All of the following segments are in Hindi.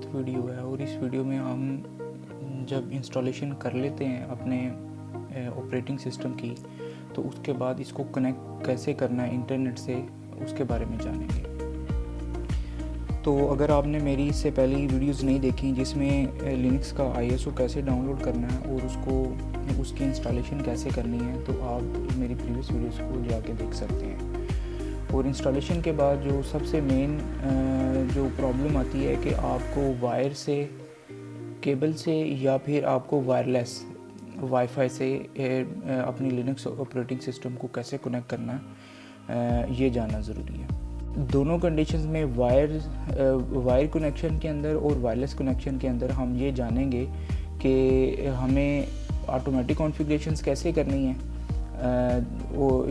वीडियो है और इस वीडियो में हम जब इंस्टॉलेशन कर लेते हैं अपने ऑपरेटिंग सिस्टम की, तो उसके बाद इसको कनेक्ट कैसे करना है इंटरनेट से, उसके बारे में जानेंगे। तो अगर आपने मेरी इससे पहले वीडियोस नहीं देखी जिसमें लिनक्स का ISO कैसे डाउनलोड करना है और उसकी इंस्टॉलेशन कैसे करनी है, तो आप मेरी प्रीवियस वीडियोस को जाके देख सकते हैं। और इंस्टॉलेशन के बाद जो सबसे मेन जो प्रॉब्लम आती है कि आपको वायर से, केबल से या फिर आपको वायरलेस वाईफाई से अपनी लिनक्स ऑपरेटिंग सिस्टम को कैसे कनेक्ट करना है, ये जानना ज़रूरी है। दोनों कंडीशंस में वायर कनेक्शन के अंदर और वायरलेस कनेक्शन के अंदर हम ये जानेंगे कि हमें ऑटोमेटिक कॉन्फ़िगरेशंस कैसे करनी है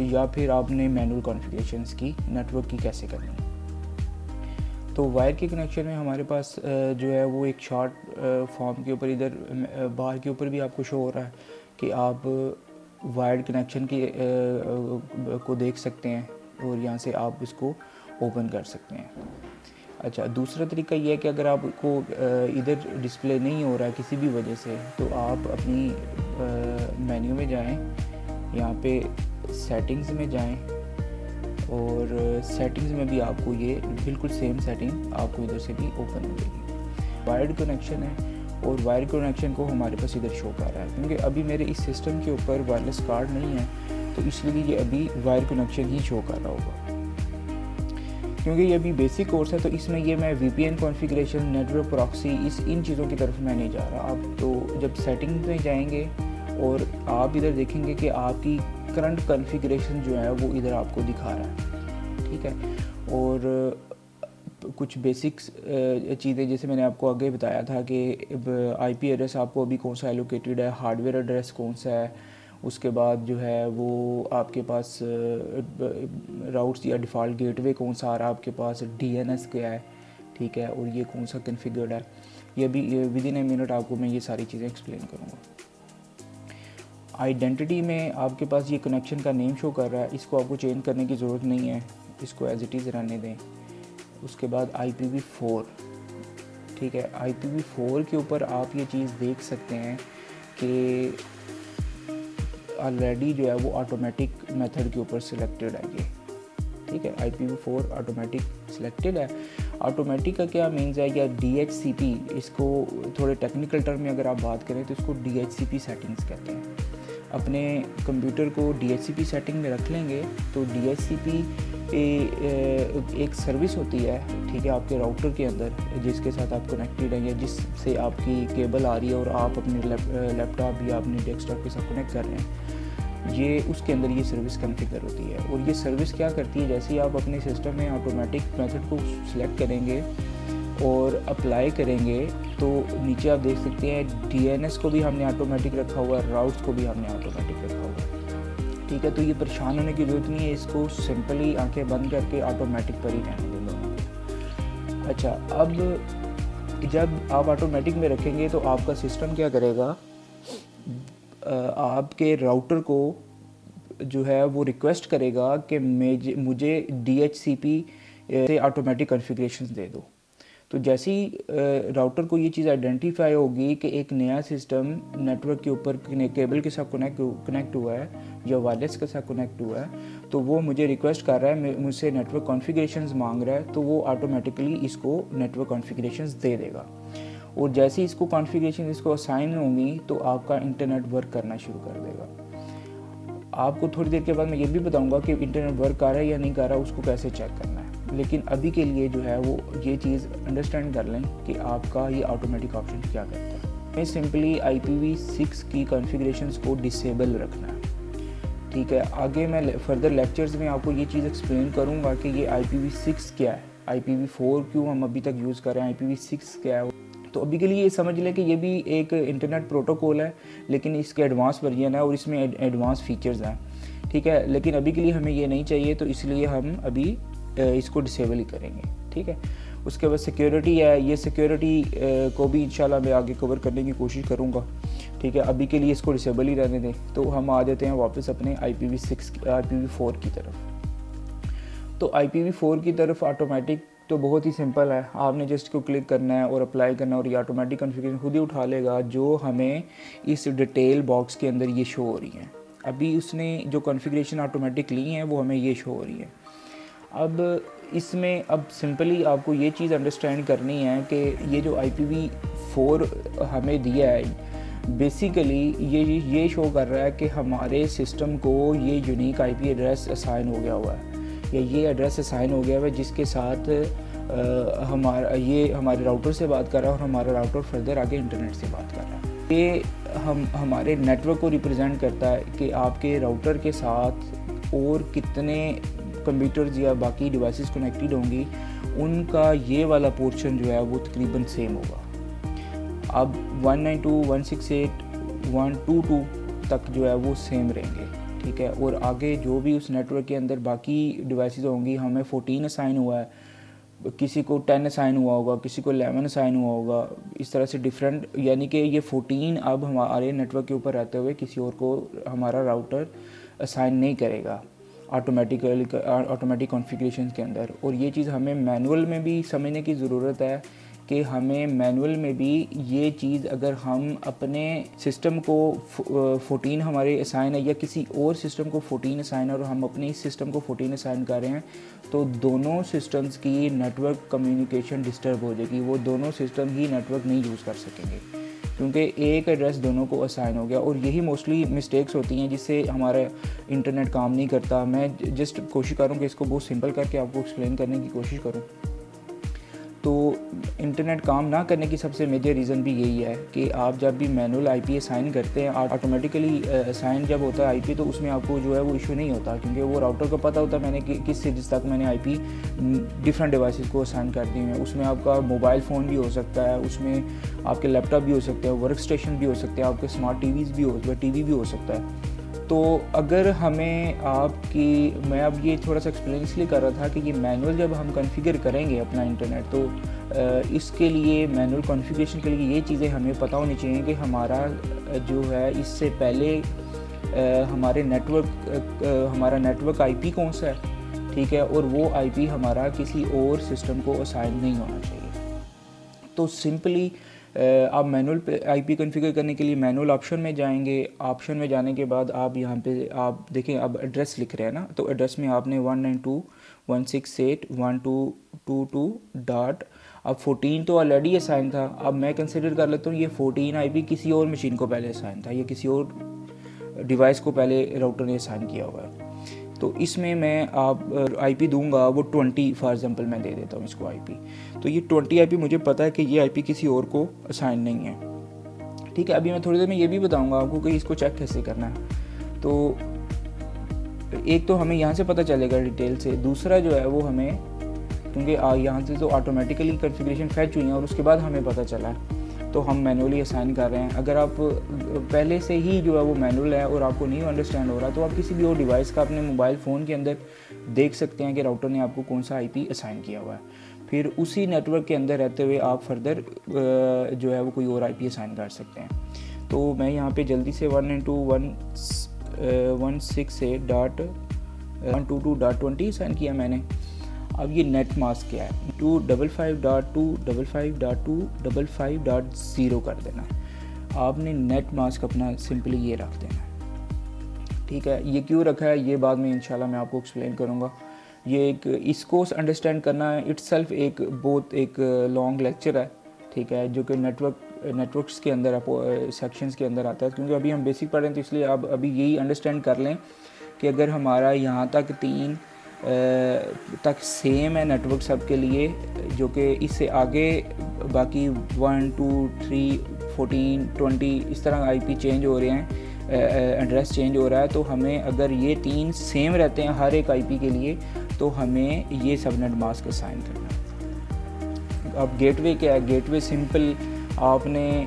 या फिर आपने मैनुअल कॉन्फ़िगरेशंस की नेटवर्क की कैसे करनी है। तो वायर के कनेक्शन में हमारे पास जो है वो एक शॉर्ट फॉर्म के ऊपर इधर बार के ऊपर भी आपको शो हो रहा है कि आप वायर्ड कनेक्शन की को देख सकते हैं और यहाँ से आप इसको ओपन कर सकते हैं। अच्छा, दूसरा तरीका ये है कि अगर आपको इधर डिस्प्ले नहीं हो रहा है किसी भी वजह से, तो आप अपनी मेन्यू में जाएं, यहाँ पे सेटिंग्स में जाएं और सेटिंग्स में भी आपको ये बिल्कुल सेम सेटिंग आपको इधर से भी ओपन मिलेगी। वायर्ड कनेक्शन है और वायर कनेक्शन को हमारे पास इधर शो कर रहा है, क्योंकि अभी मेरे इस सिस्टम के ऊपर वायरलेस कार्ड नहीं है, तो इसलिए ये अभी वायर कनेक्शन ही शो कर रहा होगा। क्योंकि ये अभी बेसिक कोर्स है, तो इसमें ये मैं VPN कॉन्फ़िगरेशन, नेटवर्क प्रॉक्सी, इन चीज़ों की तरफ मैं नहीं जा रहा। आप तो जब सेटिंग में जाएंगे और आप इधर देखेंगे कि आपकी करंट कॉन्फ़िगरेशन जो है वो इधर आपको दिखा रहा है, ठीक है। और कुछ बेसिक्स चीज़ें जैसे मैंने आपको आगे बताया था कि IP एड्रेस आपको अभी कौन सा एलोकेटेड है, हार्डवेयर एड्रेस कौन सा है, उसके बाद जो है वो आपके पास राउट्स या डिफ़ॉल्ट गेटवे कौन सा आ रहा है आपके पास, DNS क्या है, ठीक है, और ये कौन सा कॉन्फ़िगर्ड है। ये भी विद इन ए मिनट आपको मैं ये सारी चीज़ें एक्सप्लेन करूँगा। आइडेंटिटी में आपके पास ये कनेक्शन का नेम शो कर रहा है, इसको आपको चेंज करने की ज़रूरत नहीं है, इसको एज इट इज़ रहने दें। उसके बाद IPv4, ठीक है, IPv4 के ऊपर आप ये चीज़ देख सकते हैं कि ऑलरेडी जो है वो ऑटोमेटिक मेथड के ऊपर सिलेक्टेड है ये, ठीक है। IPv4 ऑटोमेटिक सिलेक्टेड है। ऑटोमेटिक का क्या मीन्स है, या DHCP, इसको थोड़े टेक्निकल टर्म में अगर आप बात करें तो इसको DHCP सेटिंग्स कहते हैं। अपने कंप्यूटर को DHCP सेटिंग में रख लेंगे तो DHCP एक सर्विस होती है, ठीक है, आपके राउटर के अंदर जिसके साथ आप कनेक्टेड हैं या जिससे आपकी केबल आ रही है और आप अपने लैपटॉप या अपने डेस्कटॉप के साथ कनेक्ट कर रहे हैं, ये उसके अंदर ये सर्विस कॉन्फ़िगर होती है। और ये सर्विस क्या करती है, जैसे ही आप अपने सिस्टम में ऑटोमेटिक मेथड को सिलेक्ट करेंगे और अप्लाई करेंगे तो नीचे आप देख सकते हैं DNS को भी हमने ऑटोमेटिक रखा हुआ है, राउट्स को भी हमने ऑटोमेटिक रखा हुआ है, ठीक है। तो ये परेशान होने की ज़रूरत नहीं है, इसको सिंपली आंखें बंद करके ऑटोमेटिक पर ही रहने दें दोनों। अच्छा, अब जब आप ऑटोमेटिक में रखेंगे तो आपका सिस्टम क्या करेगा, आपके राउटर को जो है वो रिक्वेस्ट करेगा कि मुझे DHCP से ऑटोमेटिक कॉन्फ़िगरेशंस दे दो। तो जैसे ही राउटर को ये चीज़ आइडेंटिफाई होगी कि एक नया सिस्टम नेटवर्क के ऊपर केबल के साथ कनेक्ट हुआ है या वायरलेस के साथ कनेक्ट हुआ है, तो वो मुझे रिक्वेस्ट कर रहा है, मुझसे नेटवर्क कॉन्फ़िगरेशंस मांग रहा है, तो वो ऑटोमेटिकली इसको नेटवर्क कॉन्फ़िगरेशंस दे देगा। और जैसे ही इसको कॉन्फ़िगरेशन इसको असाइन होंगी तो आपका इंटरनेट वर्क करना शुरू कर देगा। आपको थोड़ी देर के बाद मैं ये भी बताऊंगा कि इंटरनेट वर्क कर रहा है या नहीं कर रहा, उसको कैसे चेक करना है। लेकिन अभी के लिए जो है वो ये चीज़ अंडरस्टैंड कर लें कि आपका ये ऑटोमेटिक ऑप्शन क्या करता है। हमें सिंपली IPv6 की कॉन्फ़िगरेशंस को डिसेबल रखना है, ठीक है। आगे मैं फर्दर लेक्चर्स में आपको ये चीज़ एक्सप्लेन करूँगा कि ये IPv6 क्या है, IPv4 क्यों हम अभी तक यूज़ कर रहे हैं, IPv6 क्या है। तो अभी के लिए ये समझ लें कि ये भी एक इंटरनेट प्रोटोकॉल है, लेकिन इसके एडवांस वर्जन है और इसमें एडवांस फीचर्स हैं, ठीक है। लेकिन अभी के लिए हमें ये नहीं चाहिए, तो इसलिए हम अभी इसको डिसेबल ही करेंगे, ठीक है। उसके बाद सिक्योरिटी है, ये सिक्योरिटी को भी इंशाल्लाह मैं आगे कवर करने की कोशिश करूँगा, ठीक है। अभी के लिए इसको डिसेबल ही रहने दें। तो हम आ जाते हैं वापस अपने IPv4 की तरफ। तो IPv4 की तरफ ऑटोमेटिक तो बहुत ही सिंपल है, आपने जस्ट इसको क्लिक करना है और अप्लाई करना है और ये ऑटोमेटिक कॉन्फ़िगरेशन खुद ही उठा लेगा जो हमें इस डिटेल बॉक्स के अंदर ये शो हो रही है। अभी उसने जो कॉन्फ़िगरेशन ऑटोमेटिक ली है वो हमें ये शो हो रही है। अब इसमें अब सिंपली आपको ये चीज़ अंडरस्टैंड करनी है कि ये जो IPv4 हमें दिया है बेसिकली ये शो कर रहा है कि हमारे सिस्टम को ये यूनिक IP एड्रेस असाइन हो गया हुआ है, या ये एड्रेस असाइन हो गया हुआ है जिसके साथ हमारे राउटर से बात कर रहा है और हमारा राउटर फर्दर आगे इंटरनेट से बात कर रहा है। ये हमारे नेटवर्क को रिप्रेजेंट करता है कि आपके राउटर के साथ और कितने कंप्यूटर्स या बाकी डिवाइसेस कनेक्टेड होंगी, उनका ये वाला पोर्शन जो है वो तकरीबन सेम होगा। अब 192.168.122 तक जो है वो सेम रहेंगे, ठीक है। और आगे जो भी उस नेटवर्क के अंदर बाकी डिवाइसेस होंगी, हमें 14 असाइन हुआ है, किसी को 10 असाइन हुआ होगा, किसी को 11 असाइन हुआ होगा, इस तरह से डिफरेंट, यानी कि ये 14 अब हमारे नेटवर्क के ऊपर रहते हुए किसी और को हमारा राउटर असाइन नहीं करेगा ऑटोमेटिक कॉन्फ़िगरेशन के अंदर। और ये चीज़ हमें मैनुअल में भी समझने की ज़रूरत है कि हमें मैनुअल में भी ये चीज़, अगर हम अपने सिस्टम को 14 हमारे असाइन है या किसी और सिस्टम को 14 असाइन है और हम अपने इस सिस्टम को 14 असाइन कर रहे हैं, तो दोनों सिस्टम्स की नेटवर्क कम्युनिकेशन डिस्टर्ब हो जाएगी। वो दोनों सिस्टम ही नेटवर्क नहीं यूज़ कर सकेंगे क्योंकि एक एड्रेस दोनों को असाइन हो गया। और यही मोस्टली मिस्टेक्स होती हैं जिससे हमारा इंटरनेट काम नहीं करता। मैं जस्ट कोशिश करूँ कि इसको बहुत सिंपल करके आपको एक्सप्लेन करने की कोशिश करूँ। तो इंटरनेट काम ना करने की सबसे मेजर रीज़न भी यही है कि आप जब भी मैनुअल IP असाइन करते हैं, ऑटोमेटिकली असाइन जब होता है IP, तो उसमें आपको जो है वो इशू नहीं होता क्योंकि वो राउटर को पता होता है मैंने किस सीरीज़ तक मैंने IP डिफरेंट डिवाइसेस को असाइन कर दी हैं। उसमें आपका मोबाइल फ़ोन भी हो सकता है, उसमें आपके लैपटॉप भी हो सकते हैं, वर्क स्टेशन भी हो सकते हैं, आपके स्मार्ट टीवी भी हो सकता है। तो अगर हमें मैं अब ये थोड़ा सा एक्सप्लेन इसलिए कर रहा था कि ये मैनुअल जब हम कॉन्फ़िगर करेंगे अपना इंटरनेट, तो इसके लिए मैनुअल कॉन्फ़िगरेशन के लिए ये चीज़ें हमें पता होनी चाहिए कि हमारा जो है इससे पहले हमारा नेटवर्क IP कौन सा है, ठीक है, और वो IP हमारा किसी और सिस्टम को असाइन नहीं होना चाहिए। तो सिंपली आप मैनुअल IP कॉन्फ़िगर करने के लिए मैनुअल ऑप्शन में जाएंगे। ऑप्शन में जाने के बाद आप यहाँ पे आप देखें, अब एड्रेस लिख रहे हैं ना, तो एड्रेस में आपने 192.168.122 डॉट, अब 14 तो ऑलरेडी असाइन था। अब मैं कंसिडर कर लेता हूँ ये 14 IP किसी और मशीन को पहले असाइन था, या किसी और डिवाइस को पहले राउटर ने असाइन किया हुआ है। तो इसमें मैं आप IP दूंगा वो 20 फॉर एग्जांपल मैं दे देता हूँ इसको IP। तो ये 20 IP मुझे पता है कि ये IP किसी और को असाइन नहीं है, ठीक है। अभी मैं थोड़ी देर में ये भी बताऊंगा आपको कि इसको चेक कैसे करना है। तो एक तो हमें यहाँ से पता चलेगा डिटेल से, दूसरा जो है वो हमें, क्योंकि यहाँ से तो ऑटोमेटिकली कॉन्फ़िगरेशन फैच हुई है और उसके बाद हमें पता चला है, तो हम मैनुअली असाइन कर रहे हैं। अगर आप पहले से ही जो है वो मैनुअल है और आपको नहीं अंडरस्टैंड हो रहा, तो आप किसी भी और डिवाइस का अपने मोबाइल फ़ोन के अंदर देख सकते हैं कि राउटर ने आपको कौन सा IP असाइन किया हुआ है। फिर उसी नेटवर्क के अंदर रहते हुए आप फर्दर जो है वो कोई और IP असाइन कर सकते हैं। तो मैं यहाँ पे जल्दी से 192.168.122.20 असाइन किया मैंने। अब ये नेट मास्क क्या है, 255.255.255.0 कर देना। आपने नेट मास्क अपना सिंपली ये रख देना, ठीक है। ये क्यों रखा है ये बाद में इंशाल्लाह मैं आपको एक्सप्लेन करूँगा। ये इसको अंडरस्टैंड करना इट्सेल्फ बहुत एक लॉन्ग लेक्चर है, ठीक है, जो कि नेटवर्क्स के अंदर सेक्शंस के अंदर आता है। क्योंकि अभी हम बेसिक पढ़ रहे हैं, तो इसलिए आप अभी यही अंडरस्टैंड कर लें कि अगर हमारा यहाँ तक 3 तक सेम है नेटवर्क सब के लिए, जो कि इससे आगे बाकी 1 2 3 14 20 इस तरह IP चेंज हो रहे हैं, एड्रेस चेंज हो रहा है, तो हमें अगर ये 3 सेम रहते हैं हर एक IP के लिए, तो हमें ये सबनेट मास्क असाइन करना है। अब गेटवे क्या है, गेटवे सिंपल आपने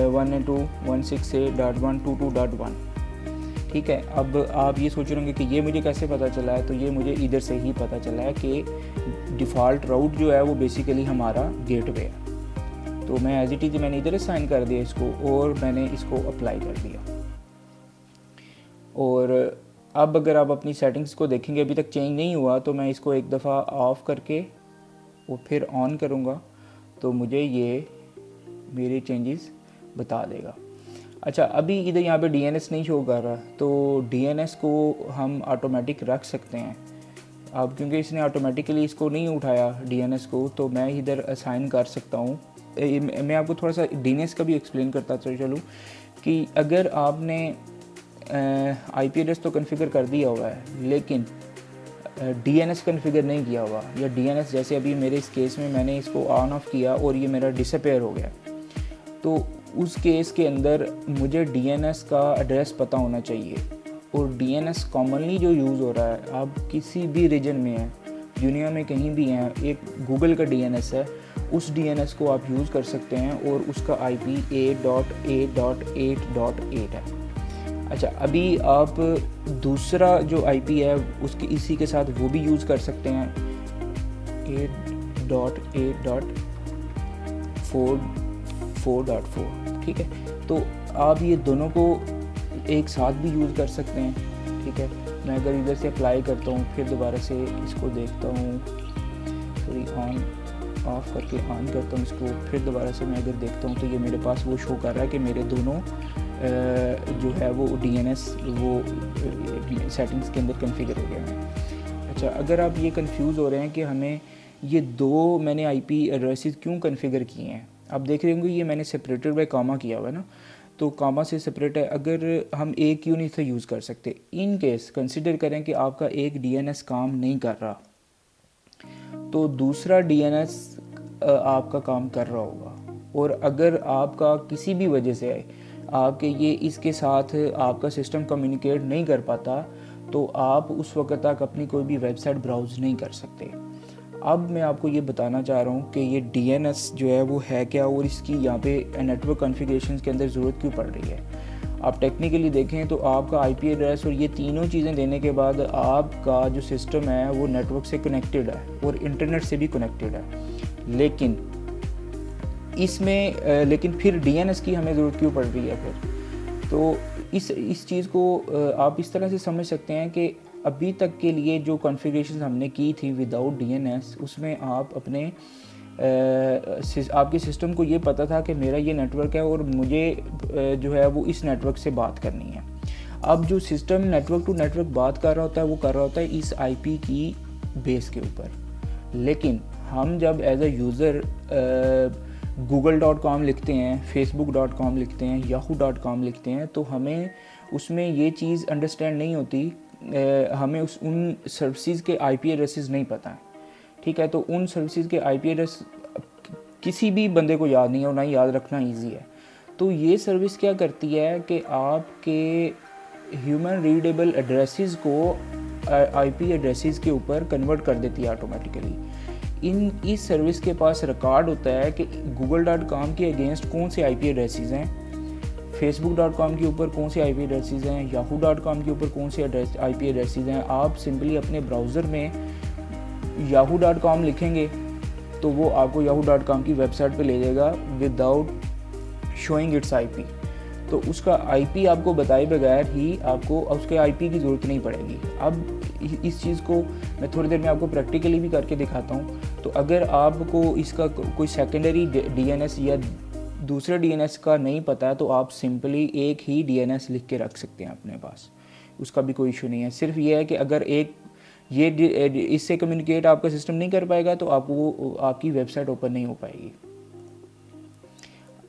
192.168.122.1, ठीक है। अब आप ये सोच रहे होंगे कि ये मुझे कैसे पता चला है, तो ये मुझे इधर से ही पता चला है कि डिफ़ॉल्ट राउट जो है वो बेसिकली हमारा गेटवे है। तो मैं एज इट इज़ मैंने इधर असाइन कर दिया इसको और मैंने इसको अप्लाई कर दिया। और अब अगर आप अपनी सेटिंग्स को देखेंगे, अभी तक चेंज नहीं हुआ, तो मैं इसको एक दफ़ा ऑफ़ करके और फिर ऑन करूँगा तो मुझे ये मेरे चेंजेस बता देगा। अच्छा, अभी इधर यहाँ पे DNS नहीं शो कर रहा, तो DNS को हम ऑटोमेटिक रख सकते हैं। अब क्योंकि इसने ऑटोमेटिकली इसको नहीं उठाया DNS को, तो मैं इधर असाइन कर सकता हूँ। मैं आपको थोड़ा सा DNS का भी एक्सप्लेन करता चलूँ कि अगर आपने IP एड्रेस तो कॉन्फ़िगर कर दिया हुआ है लेकिन DNS कॉन्फ़िगर नहीं किया हुआ, या DNS जैसे अभी मेरे इस केस में मैंने इसको ऑन ऑफ किया और ये मेरा डिसअपेयर हो गया, तो उस केस के अंदर मुझे DNS का एड्रेस पता होना चाहिए। और DNS कॉमनली जो यूज़ हो रहा है, आप किसी भी रीजन में हैं, दुनिया में कहीं भी हैं, एक गूगल का DNS है, उस DNS को आप यूज़ कर सकते हैं और उसका IP 8.8.8.8 है। अच्छा, अभी आप दूसरा जो IP है उसके इसी के साथ वो भी यूज़ कर सकते हैं, 8.8.4.4, ठीक है। तो आप ये दोनों को एक साथ भी यूज़ कर सकते हैं, ठीक है। मैं अगर इधर से अप्लाई करता हूँ, फिर दोबारा से इसको देखता हूँ, सॉरी ऑन ऑफ करके ऑन करता हूँ इसको, फिर दोबारा से मैं अगर देखता हूँ तो ये मेरे पास वो शो कर रहा है कि मेरे दोनों जो है वो DNS वो सेटिंग्स के अंदर कॉन्फ़िगर हो गए हैं। अच्छा, अगर आप ये कंफ्यूज हो रहे हैं कि हमें ये दो मैंने IP एड्रेसेस क्यों कॉन्फ़िगर किए हैं, आप देख रहे होंगे ये मैंने सेपरेटेड बाय कामा किया हुआ है ना, तो कामा से सेपरेट है। अगर हम एक क्यों नहीं से यूज़ कर सकते, इन केस कंसिडर करें कि आपका एक DNS काम नहीं कर रहा, तो दूसरा DNS आपका काम कर रहा होगा। और अगर आपका किसी भी वजह से आपके ये इसके साथ आपका सिस्टम कम्युनिकेट नहीं कर पाता, तो आप उस वक्त तक अपनी कोई भी वेबसाइट ब्राउज़ नहीं कर सकते। अब मैं आपको ये बताना चाह रहा हूँ कि ये DNS जो है वो है क्या और इसकी यहाँ पे नेटवर्क कॉन्फ़िगरेशंस के अंदर ज़रूरत क्यों पड़ रही है। आप टेक्निकली देखें तो आपका IP एड्रेस और ये तीनों चीज़ें देने के बाद आपका जो सिस्टम है वो नेटवर्क से कनेक्टेड है और इंटरनेट से भी कनेक्टेड है, लेकिन इसमें लेकिन फिर DNS की हमें ज़रूरत क्यों पड़ रही है फिर। तो इस चीज़ को आप इस तरह से समझ सकते हैं कि अभी तक के लिए जो कॉन्फ़िगरेशन हमने की थी विदाउट DNS, उसमें आप अपने आपके सिस्टम को ये पता था कि मेरा ये नेटवर्क है और मुझे जो है वो इस नेटवर्क से बात करनी है। अब जो सिस्टम नेटवर्क टू नेटवर्क बात कर रहा होता है वो कर रहा होता है इस IP की बेस के ऊपर, लेकिन हम जब एज अ यूज़र google.com लिखते हैं, facebook.com लिखते हैं, yahoo.com लिखते हैं, तो हमें उसमें ये चीज़ अंडरस्टैंड नहीं होती, हमें उन सर्विसेज के IP एड्रेसेस नहीं पता है, ठीक है। तो उन सर्विसेज के IP एड्रेस किसी भी बंदे को याद नहीं है और ना ही याद रखना इजी है। तो ये सर्विस क्या करती है कि आपके ह्यूमन रीडेबल एड्रेसेस को IP एड्रेसेस के ऊपर कन्वर्ट कर देती है ऑटोमेटिकली। इस सर्विस के पास रिकॉर्ड होता है कि google.com के अगेंस्ट कौन से IP एड्रेसेस हैं, facebook.com के ऊपर कौन से IP एड्रेसेस हैं, yahoo.com के ऊपर कौन से IP एड्रेसेस हैं। आप सिंपली अपने ब्राउज़र में yahoo.com लिखेंगे तो वो आपको yahoo.com की वेबसाइट पे ले जाएगा विदाउट शोइंग इट्स IP। तो उसका IP आपको बताए बगैर ही आपको उसके IP की ज़रूरत नहीं पड़ेगी। अब इस चीज़ को मैं थोड़ी देर में आपको प्रैक्टिकली भी करके दिखाता हूँ। तो अगर आपको इसका कोई सेकेंडरी DNS या दूसरे DNS का नहीं पता है, तो आप सिंपली एक ही DNS लिख के रख सकते हैं अपने पास, उसका भी कोई इशू नहीं है। सिर्फ ये है कि अगर इससे कम्युनिकेट आपका सिस्टम नहीं कर पाएगा तो आपको आपकी वेबसाइट ओपन नहीं हो पाएगी।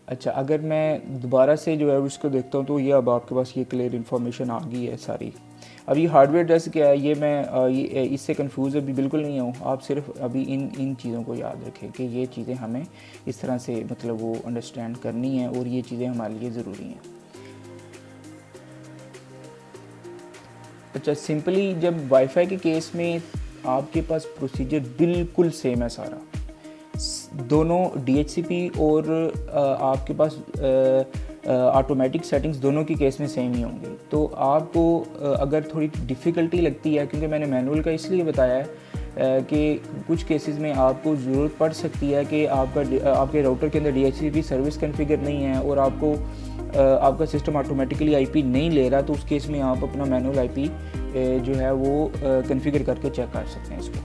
अच्छा, अगर मैं दोबारा से जो है उसको देखता हूँ तो ये अब आपके पास ये क्लियर इन्फॉर्मेशन आ गई है सारी। अब ये हार्डवेयर एड्रेस क्या है, ये मैं इससे कंफ्यूज अभी बिल्कुल नहीं हूँ। आप सिर्फ अभी इन चीज़ों को याद रखें कि ये चीज़ें हमें इस तरह से मतलब वो अंडरस्टैंड करनी है और ये चीज़ें हमारे लिए ज़रूरी हैं। अच्छा, सिंपली जब वाईफाई के केस में आपके पास प्रोसीजर बिल्कुल सेम है सारा, दोनों DHCP और आपके पास ऑटोमेटिक सेटिंग्स दोनों की केस में सेम ही होंगे। तो आपको अगर थोड़ी डिफ़िकल्टी लगती है, क्योंकि मैंने मैनुअल का इसलिए बताया है कि कुछ केसेस में आपको ज़रूरत पड़ सकती है कि आपके राउटर के अंदर DHCP सर्विस कॉन्फ़िगर नहीं है और आपका सिस्टम ऑटोमेटिकली IP नहीं ले रहा, तो उस केस में आप अपना मैनुअल IP जो है वो कॉन्फ़िगर करके चेक कर सकते हैं इसको।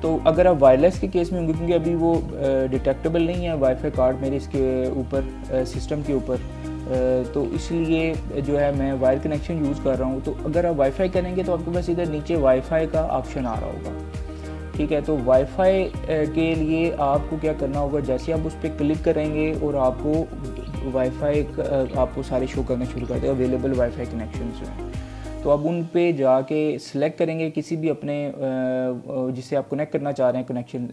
तो अगर आप वायरलेस के केस में होंगे, क्योंकि अभी वो डिटेक्टेबल नहीं है वाईफाई कार्ड मेरे इसके ऊपर सिस्टम के ऊपर, तो इसलिए जो है मैं वायर कनेक्शन यूज़ कर रहा हूँ। तो अगर आप वाईफाई करेंगे तो आपके पास इधर नीचे वाईफाई का ऑप्शन आ रहा होगा, ठीक है। तो वाईफाई के लिए आपको क्या करना होगा, जैसे आप उस पर क्लिक करेंगे और आपको वाईफाई आपको सारे शो करना शुरू कर देगा, अवेलेबल वाईफाई कनेक्शन जो हैं। तो आप उन पे जाके सिलेक्ट करेंगे किसी भी अपने जिससे आप कनेक्ट करना चाह रहे हैं कनेक्शन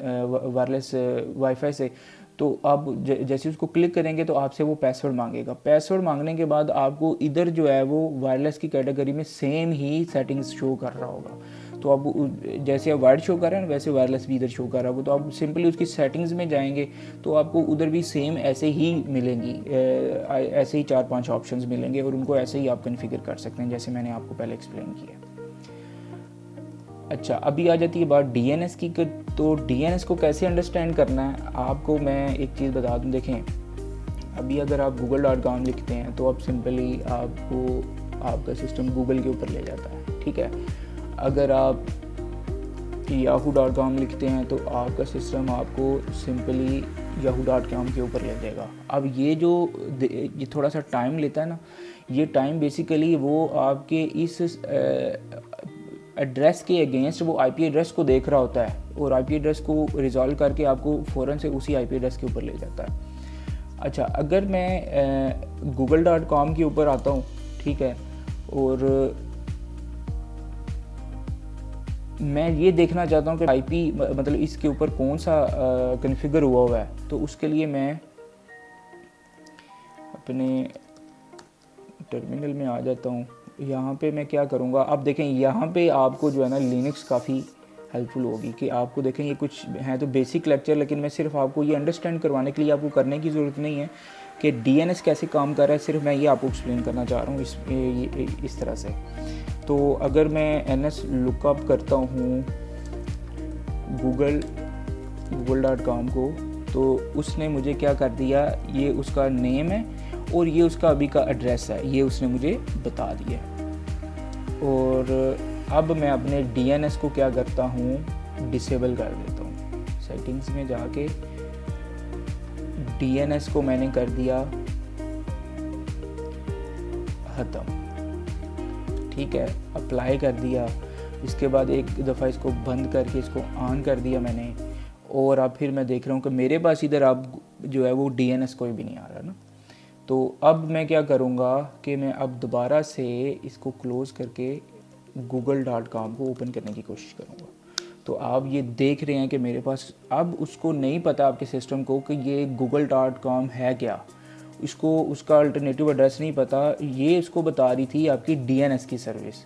वायरलेस वाईफाई से। तो आप जैसे उसको क्लिक करेंगे तो आपसे वो पासवर्ड मांगेगा। पासवर्ड मांगने के बाद आपको इधर जो है वो वायरलेस की कैटेगरी में सेम ही सेटिंग्स शो कर रहा होगा। तो आप जैसे आप वायर्ड शो कर रहे हैं वैसे वायरलेस भी इधर शो कर रहा होगा। तो आप सिंपली उसकी सेटिंग्स में जाएंगे तो आपको उधर भी सेम ऐसे ही मिलेंगी, ऐसे ही 4-5 ऑप्शंस मिलेंगे और उनको ऐसे ही आप कॉन्फ़िगर कर सकते हैं जैसे मैंने आपको पहले एक्सप्लेन किया। अच्छा, अभी आ जाती है बात डीएनएस की। तो डीएनएस को कैसे अंडरस्टैंड करना है, आपको मैं एक चीज़ बता दूं। देखें, अभी अगर आप google.com लिखते हैं तो आप सिंपली आपका सिस्टम गूगल के ऊपर ले जाता है, ठीक है। अगर आप yahoo.com लिखते हैं तो आपका सिस्टम आपको सिंपली yahoo.com के ऊपर ले जाएगा। अब ये थोड़ा सा टाइम लेता है ना, ये टाइम बेसिकली वो आपके इस एड्रेस के अगेंस्ट वो आईपी एड्रेस को देख रहा होता है और आईपी एड्रेस को रिजॉल्व करके आपको फ़ौरन से उसी आईपी एड्रेस के ऊपर ले जाता है। अच्छा, अगर मैं google.com के ऊपर आता हूँ, ठीक है, और मैं ये देखना चाहता हूँ कि आईपी मतलब इसके ऊपर कौन सा कॉन्फ़िगर हुआ है, तो उसके लिए मैं अपने टर्मिनल में आ जाता हूँ। यहाँ पे मैं क्या करूँगा, अब देखें यहाँ पे आपको जो है ना लिनक्स काफ़ी हेल्पफुल होगी कि आपको देखें ये कुछ है तो बेसिक लेक्चर, लेकिन मैं सिर्फ आपको ये अंडरस्टैंड करवाने के लिए, आपको करने की ज़रूरत नहीं है कि डीएनएस कैसे काम कर रहा है, सिर्फ मैं ये आपको एक्सप्लेन करना चाह रहा हूँ इस तरह से। तो अगर मैं एनएस लुकअप करता हूँ google.com को, तो उसने मुझे क्या कर दिया, ये उसका नेम है और ये उसका अभी का एड्रेस है, ये उसने मुझे बता दिया। और अब मैं अपने डीएनएस को क्या करता हूँ, डिसेबल कर देता हूँ। सेटिंग्स में जाके डीएनएस को मैंने कर दिया ख़त्म, ठीक है, अप्लाई कर दिया। इसके बाद एक दफ़ा इसको बंद करके इसको ऑन कर दिया मैंने, और अब फिर मैं देख रहा हूँ कि मेरे पास इधर अब जो है वो डीएनएस कोई भी नहीं आ रहा ना। तो अब मैं क्या करूँगा कि मैं अब दोबारा से इसको क्लोज़ करके google.com को ओपन करने की कोशिश करूँगा। तो आप ये देख रहे हैं कि मेरे पास अब उसको नहीं पता, आपके सिस्टम को, कि ये google.com है क्या, इसको उसका अल्टरनेटिव एड्रेस नहीं पता। ये इसको बता रही थी आपकी डीएनएस की सर्विस,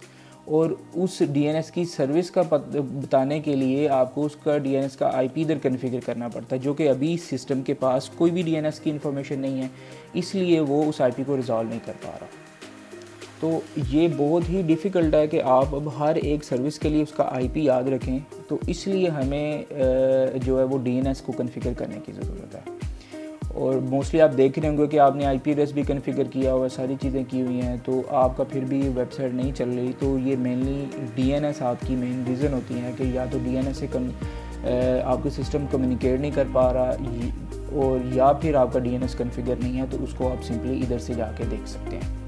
और उस डीएनएस की सर्विस का बताने के लिए आपको उसका डीएनएस का आईपी इधर कॉन्फ़िगर करना पड़ता है, जो कि अभी सिस्टम के पास कोई भी डीएनएस की इन्फॉर्मेशन नहीं है, इसलिए वो उस आईपी को रिजॉल्व नहीं कर पा रहा। तो ये बहुत ही डिफ़िकल्ट है कि आप अब हर एक सर्विस के लिए उसका आईपी याद रखें। तो इसलिए हमें जो है वो डीएनएस को कॉन्फ़िगर करने की ज़रूरत है। और मोस्टली आप देख रहे होंगे कि आपने आईपी एड्रेस भी कॉन्फ़िगर किया हुआ, सारी चीज़ें की हुई हैं, तो आपका फिर भी वेबसाइट नहीं चल रही। तो ये मेनली डीएनएस आपकी मेन रीज़न होती है कि या तो डीएनएस से आपका सिस्टम कम्युनिकेट नहीं कर पा रहा, और या फिर आपका डीएनएस कॉन्फ़िगर नहीं है। तो उसको आप सिंपली इधर से जाके देख सकते हैं।